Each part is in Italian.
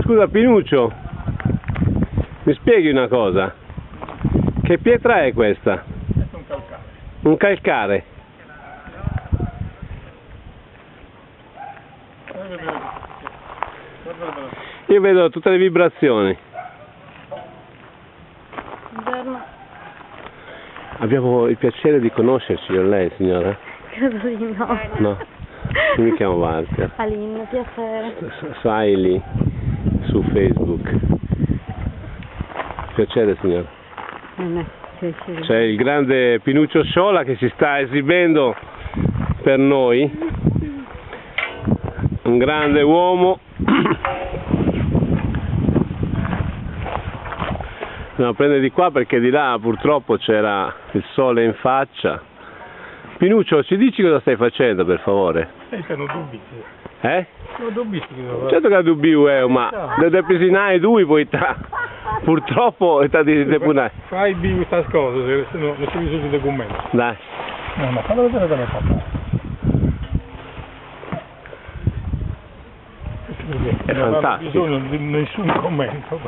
Scusa Pinuccio, mi spieghi una cosa? Che pietra è questa? Questo è un calcare. Un calcare? Io vedo tutte le vibrazioni. Buongiorno. Abbiamo il piacere di conoscerci io e lei, signora? Credo di no. No, io mi chiamo Walter. Aline, piacere. Sai su Facebook. Piacere, signora. Piacere. C'è il grande Pinuccio Sciola che si sta esibendo per noi. Un grande uomo. No, prende di qua perché di là purtroppo c'era il sole in faccia. Pinuccio, ci dici cosa stai facendo, per favore? Sono dubbi. Sono dubbi. Certo che ha dubbi, ma da pisinare due poi purtroppo sta di depunare. Fai questa cosa, se no non si usa il documento. Dai. No, ma fallo vedere come fa. È fantastico. Non ho bisogno di nessun commento.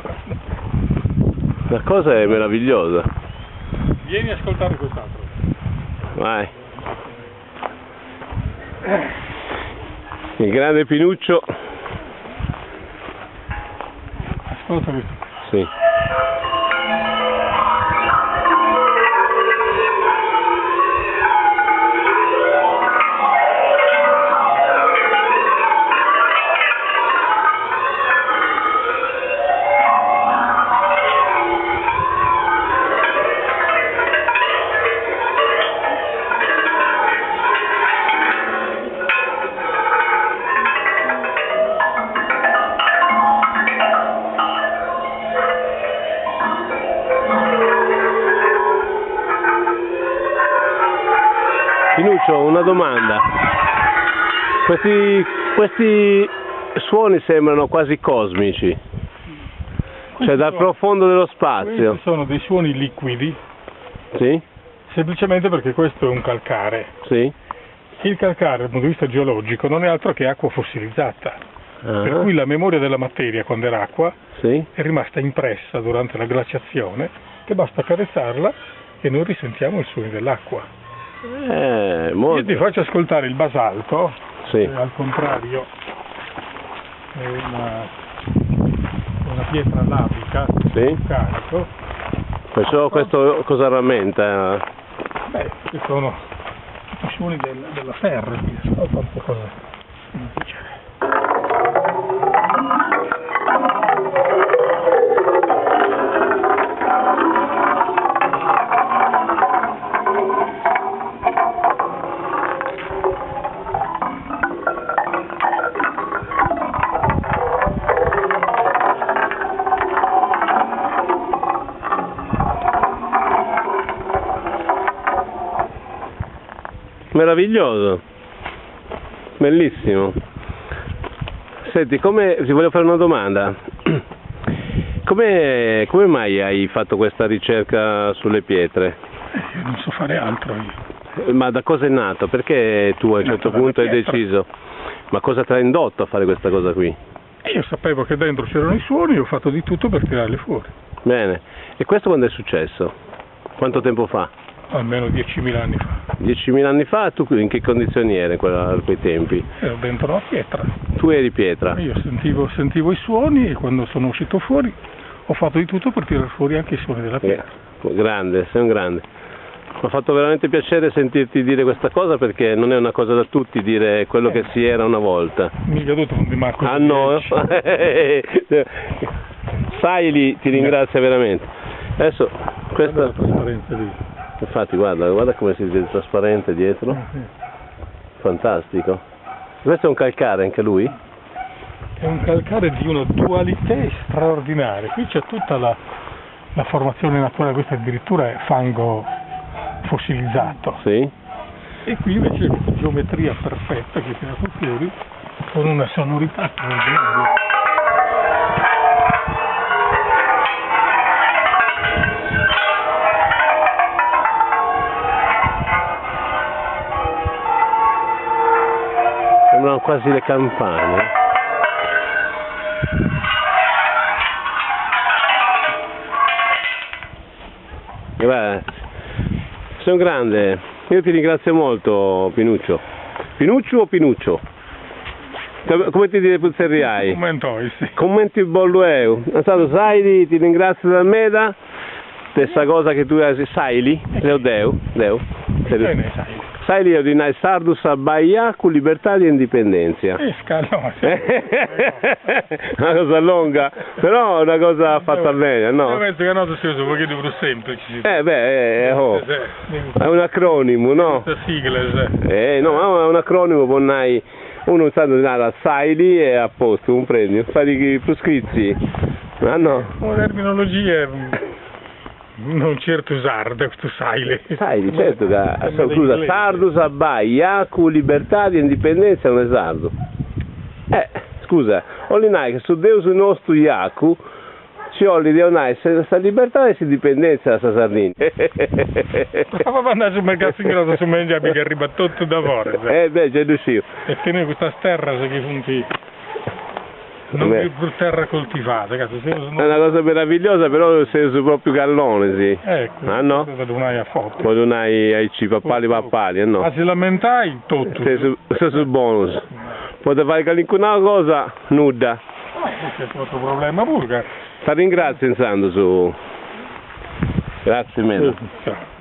La cosa è meravigliosa. Vieni a ascoltare quest'altro. Vai. Il grande Pinuccio. Ascolta questo. Sì. Pinuccio, una domanda. Questi suoni sembrano quasi cosmici, cioè dal profondo dello spazio. Questi sono dei suoni liquidi, Sì? semplicemente perché questo è un calcare. Sì? Il calcare, dal punto di vista geologico, non è altro che acqua fossilizzata, per cui la memoria della materia, quando era acqua, Sì? è rimasta impressa durante la glaciazione, che basta carezzarla e noi risentiamo i suoni dell'acqua. Molto. Io ti faccio ascoltare il basalto, Sì. al contrario è una pietra lavica, Sì. un carico. Perciò questo cosa rammenta? Beh, questi sono i suoni della terra, ascolta un po' cosa mi dice. Meraviglioso, bellissimo. Senti, ti volevo fare una domanda. Come mai hai fatto questa ricerca sulle pietre? Io non so fare altro io. Ma da cosa è nato? Perché tu a un certo punto hai deciso? Ma cosa ti ha indotto a fare questa cosa qui? Io sapevo che dentro c'erano i suoni e ho fatto di tutto per tirarli fuori. Bene, e questo quando è successo? Quanto tempo fa? Almeno 10.000 anni fa. 10.000 anni fa? Tu in che condizioni eri a quei tempi? Ero dentro una pietra. Tu eri pietra? Io sentivo i suoni e quando sono uscito fuori ho fatto di tutto per tirare fuori anche i suoni della pietra. Grande, sei un grande. Mi ha fatto veramente piacere sentirti dire questa cosa perché non è una cosa da tutti dire quello che si era una volta. Mica tutto di Marco. Ah no? Sai ti ringrazia veramente. Adesso questa... La trasparenza lì. Infatti guarda come si vede trasparente dietro. Fantastico. Questo è un calcare anche lui? È un calcare di una dualità straordinaria. Qui c'è tutta la formazione naturale, questo addirittura è fango fossilizzato. Sì. E qui invece c'è questa geometria perfetta che è tirato fuori con una sonorità straordinaria. Sembrano quasi le campane. Grazie. Sei un grande. Io ti ringrazio molto, Pinuccio. Pinuccio o Pinuccio? Come ti dire puzzerriai? Commentoisi. Commenti il bollueu. Non so, sai, ti ringrazio da Meda. Stessa cosa che tu sai, Leo Deu. Sai lì, ordinai Sardus a Bahia con libertà e indipendenza. Scalone. Una cosa lunga, però è una cosa fatta bene, no? Io penso che no, sia un pochino più semplice. È un acronimo, no? Questa sigla, no, ma è un acronimo, ponnai uno sta a Saili e a posto, un premio. Fai i proscritti. Ma no. Una terminologia non certo usarda, questo Saili. Saili, certo, scusa, Sardus a Bahia con libertà e indipendenza non è sardo. Scusa, olinai che su Deus nostro Iacu ci olli deonai questa libertà e indipendenza da sta Sardegna. Stava andando sul mercato ingrosso su mangiare che arriva tutto da fuori. Già riuscito. E tenere questa terra che funziona. Non più terra coltivata, cazzo. È una cosa meravigliosa, però sei proprio gallone, sì. Ecco, ah no? Non a foto. Poi non hai pappali, no? Ma se lamentai, tutto. Sei sul bonus. Potete fare qualcuna cosa, nuda. C'è tutto problema pure. Ti ringrazio, Insando, su... Grazie mille. Ciao.